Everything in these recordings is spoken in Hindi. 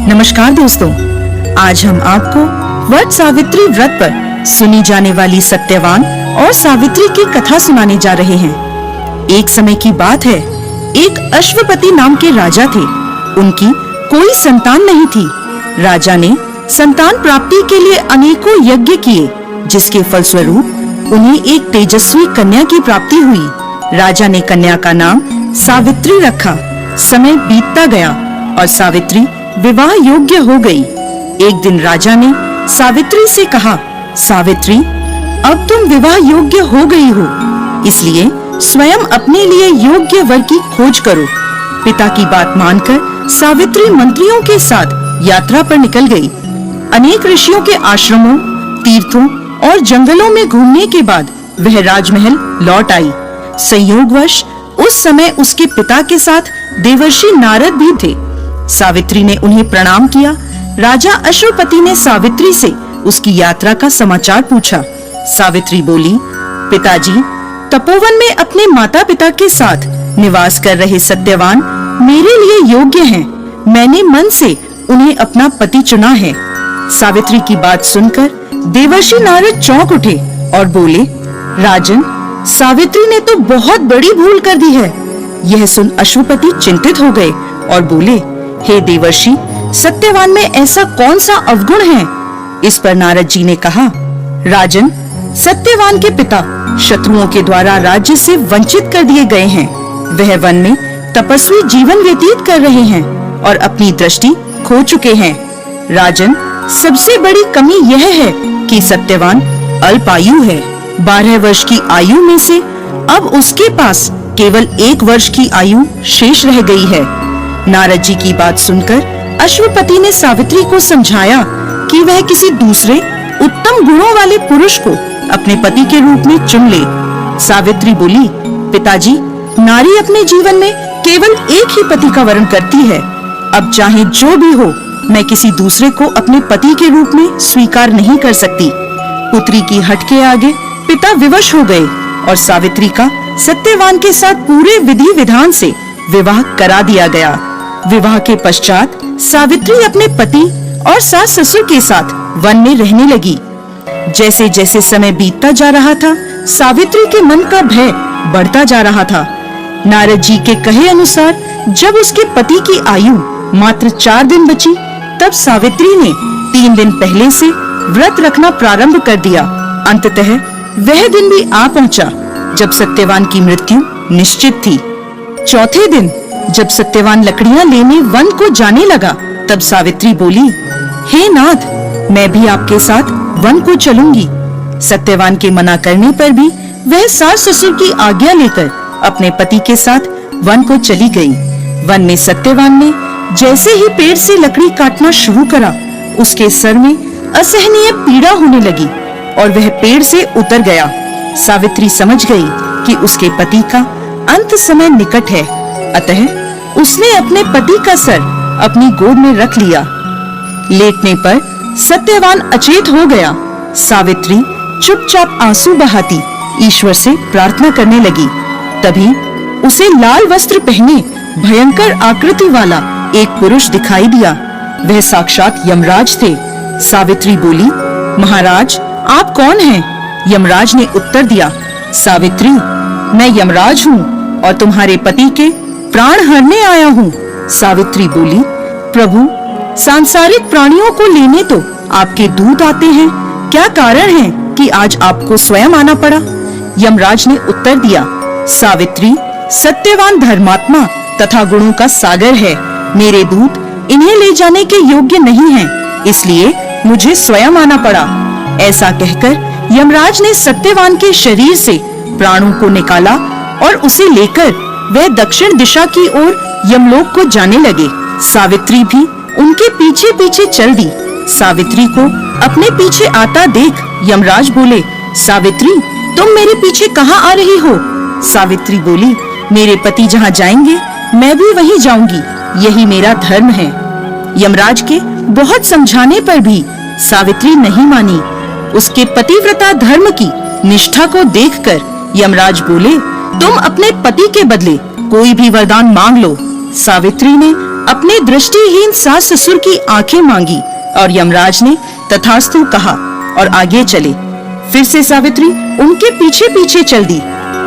नमस्कार दोस्तों, आज हम आपको वट सावित्री व्रत पर सुनी जाने वाली सत्यवान और सावित्री की कथा सुनाने जा रहे हैं। एक समय की बात है, एक अश्वपति नाम के राजा थे। उनकी कोई संतान नहीं थी। राजा ने संतान प्राप्ति के लिए अनेकों यज्ञ किए, जिसके फलस्वरूप उन्हें एक तेजस्वी कन्या की प्राप्ति हुई। राजा ने कन्या का नाम सावित्री रखा। समय बीतता गया और सावित्री विवाह योग्य हो गई। एक दिन राजा ने सावित्री से कहा, सावित्री, अब तुम विवाह योग्य हो गई हो, इसलिए स्वयं अपने लिए योग्य वर की खोज करो। पिता की बात मानकर सावित्री मंत्रियों के साथ यात्रा पर निकल गई। अनेक ऋषियों के आश्रमों, तीर्थों और जंगलों में घूमने के बाद वह राजमहल लौट आई। संयोगवश उस समय उसके पिता के साथ देवर्षि नारद भी थे। सावित्री ने उन्हें प्रणाम किया। राजा अश्वपति ने सावित्री से उसकी यात्रा का समाचार पूछा। सावित्री बोली, पिताजी, तपोवन में अपने माता पिता के साथ निवास कर रहे सत्यवान मेरे लिए योग्य हैं। मैंने मन से उन्हें अपना पति चुना है। सावित्री की बात सुनकर देवर्षि नारद चौंक उठे और बोले, राजन, सावित्री ने तो बहुत बड़ी भूल कर दी है। यह सुन अश्वपति चिंतित हो गए और बोले, हे देवर्षि, सत्यवान में ऐसा कौन सा अवगुण है? इस पर नारद जी ने कहा, राजन, सत्यवान के पिता शत्रुओं के द्वारा राज्य से वंचित कर दिए गए हैं। वह वन में तपस्वी जीवन व्यतीत कर रहे हैं और अपनी दृष्टि खो चुके हैं। राजन, सबसे बड़ी कमी यह है कि सत्यवान अल्पायु है। 12 वर्ष की आयु में से अब उसके पास केवल 1 वर्ष की आयु शेष रह गई है। नारद जी की बात सुनकर अश्वपति ने सावित्री को समझाया कि वह किसी दूसरे उत्तम गुणों वाले पुरुष को अपने पति के रूप में चुन ले। सावित्री बोली, पिताजी, नारी अपने जीवन में केवल एक ही पति का वर्ण करती है। अब चाहे जो भी हो, मैं किसी दूसरे को अपने पति के रूप में स्वीकार नहीं कर सकती। पुत्री की हट के आगे पिता विवश हो गए और सावित्री का सत्यवान के साथ पूरे विधि विधान से विवाह करा दिया गया। विवाह के पश्चात सावित्री अपने पति और सास ससुर के साथ वन में रहने लगी। जैसे जैसे समय बीतता जा रहा था, सावित्री के मन का भय बढ़ता जा रहा था। नारद जी के कहे अनुसार जब उसके पति की आयु मात्र 4 दिन बची, तब सावित्री ने 3 दिन पहले से व्रत रखना प्रारंभ कर दिया। अंततः वह दिन भी आ पहुंचा जब सत्यवान की मृत्यु निश्चित थी। चौथे दिन जब सत्यवान लकड़ियां लेने वन को जाने लगा, तब सावित्री बोली, हे नाथ, मैं भी आपके साथ वन को चलूंगी। सत्यवान के मना करने पर भी वह सास ससुर की आज्ञा लेकर अपने पति के साथ वन को चली गई। वन में सत्यवान ने जैसे ही पेड़ से लकड़ी काटना शुरू करा, उसके सर में असहनीय पीड़ा होने लगी और वह पेड़ से उतर गया। सावित्री समझ गई कि उसके पति का अंत समय निकट है, अतः उसने अपने पति का सर अपनी गोद में रख लिया। लेटने पर सत्यवान अचेत हो गया। सावित्री चुपचाप आंसू बहाती ईश्वर से प्रार्थना करने लगी। तभी उसे लाल वस्त्र पहने भयंकर आकृति वाला एक पुरुष दिखाई दिया। वह साक्षात यमराज थे। सावित्री बोली, महाराज, आप कौन हैं? यमराज ने उत्तर दिया, सावित्री, मैं यमराज हूँ और तुम्हारे पति के प्राण हरने आया हूँ। सावित्री बोली, प्रभु, सांसारिक प्राणियों को लेने तो आपके दूत आते हैं, क्या कारण है कि आज आपको स्वयं आना पड़ा? यमराज ने उत्तर दिया, सावित्री, सत्यवान धर्मात्मा तथा गुणों का सागर है। मेरे दूत इन्हें ले जाने के योग्य नहीं हैं, इसलिए मुझे स्वयं आना पड़ा। ऐसा कहकर यमराज ने सत्यवान के शरीर से प्राणों को निकाला और उसे लेकर वह दक्षिण दिशा की ओर यमलोक को जाने लगे। सावित्री भी उनके पीछे पीछे चल दी। सावित्री को अपने पीछे आता देख यमराज बोले, सावित्री, तुम मेरे पीछे कहाँ आ रही हो? सावित्री बोली, मेरे पति जहाँ जाएंगे मैं भी वहीं जाऊंगी, यही मेरा धर्म है। यमराज के बहुत समझाने पर भी सावित्री नहीं मानी। उसके पतिव्रता धर्म की निष्ठा को देखकर यमराज बोले, तुम अपने पति के बदले कोई भी वरदान मांग लो, सावित्री ने अपने दृष्टिहीन सास ससुर की आंखें मांगी और यमराज ने तथास्तु कहा और आगे चले। फिर से सावित्री उनके पीछे पीछे चल दी।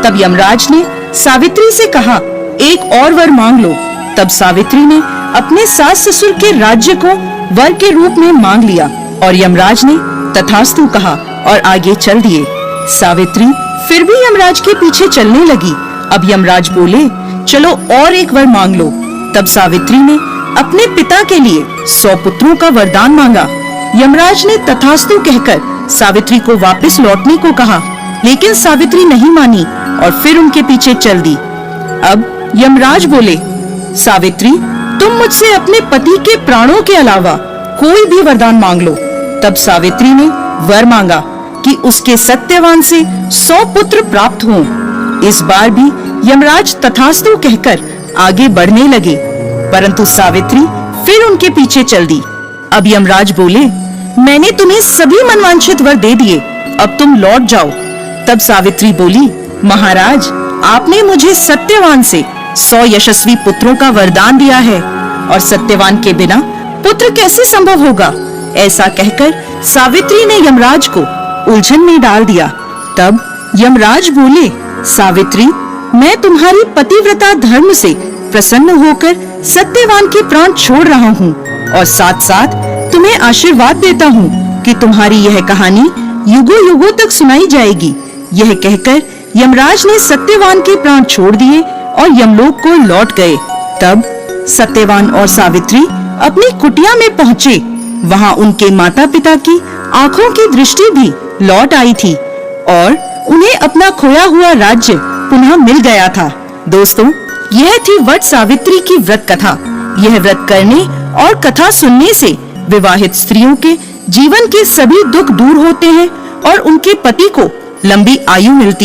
तब यमराज ने सावित्री से कहा, एक और वर मांग लो। तब सावित्री ने अपने सास ससुर के राज्य को वर के रूप में मांग लिया और यमराज ने तथास्तु कहा और आगे चल दिए। सावित्री फिर भी यमराज के पीछे चलने लगी। अब यमराज बोले, चलो और एक वर मांग लो। तब सावित्री ने अपने पिता के लिए 100 पुत्रों का वरदान मांगा। यमराज ने तथास्तु कहकर सावित्री को वापस लौटने को कहा, लेकिन सावित्री नहीं मानी और फिर उनके पीछे चल दी। अब यमराज बोले, सावित्री तुम मुझसे अपने पति के प्राणों के अलावा कोई भी वरदान मांग लो। तब सावित्री ने वर मांगा कि उसके सत्यवान से 100 पुत्र प्राप्त हों। इस बार भी यमराज तथास्तु कहकर आगे बढ़ने लगे, परंतु सावित्री फिर उनके पीछे चल दी। अब यमराज बोले, मैंने तुम्हें सभी मनवांछित वर दे दिए, अब तुम लौट जाओ। तब सावित्री बोली, महाराज आपने मुझे सत्यवान से 100 यशस्वी पुत्रों का वरदान दिया है और सत्यवान के बिना पुत्र कैसे संभव होगा। ऐसा कहकर सावित्री ने यमराज को उलझन में डाल दिया। तब यमराज बोले, सावित्री मैं तुम्हारी पतिव्रता धर्म से प्रसन्न होकर सत्यवान के प्राण छोड़ रहा हूँ और साथ साथ तुम्हें आशीर्वाद देता हूँ कि तुम्हारी यह कहानी युगों युगों तक सुनाई जाएगी। यह कहकर यमराज ने सत्यवान के प्राण छोड़ दिए और यमलोक को लौट गए। तब सत्यवान और सावित्री अपनी कुटिया में पहुँचे। वहाँ उनके माता पिता की आँखों की दृष्टि भी लौट आई थी और उन्हें अपना खोया हुआ राज्य पुनः मिल गया था। दोस्तों, यह थी वट सावित्री की व्रत कथा। यह व्रत करने और कथा सुनने से विवाहित स्त्रियों के जीवन के सभी दुख दूर होते हैं और उनके पति को लंबी आयु मिलती है।